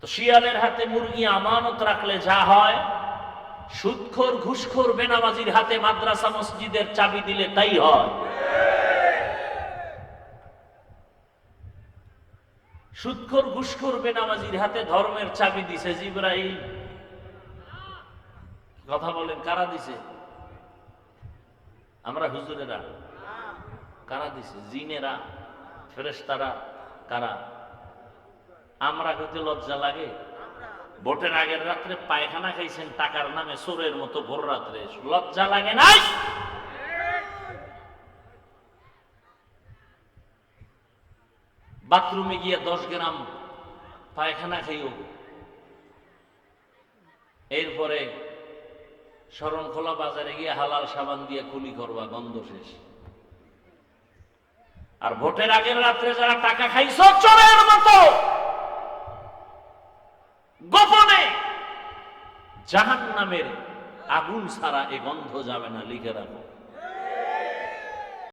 তো শিয়ালের হাতে মুরগি আমানত রাখলে যা হয়, সুদখোর ঘুষখোর বেনামাজির হাতে মাদ্রাসা মসজিদের চাবি দিলে তাই হয়। সুদখোর ঘুষখোর বেনামাজির হাতে ধর্মের চাবি দিছে জিবরাইল। কথা বলেন, কারা দিছে? আমরা হুজুরেরা। কারা দিছে? জিনেরা, ফেরেশতারা। কারা? আমরা কইতে লজ্জা লাগে? ভোটের আগের রাত্রে পায়খানা খাইছেন টাকার নামে চোরের মতো, ভোর রাত্রে লজ্জা লাগে নাই? বাথরুমে গিয়ে 10 গ্রাম পায়খানা খাইও, এরপরে শরণখোলা বাজারে গিয়ে হালাল সাবান দিয়ে কুলি করবা, গন্ধ শেষ। আর ভোটের আগের রাত্রে যারা টাকা খাইছ চোরের মতো গোপনে, জাহান্নামের আগুন ছাড়া এ গন্ধ যাবে না, লিখে রাখো।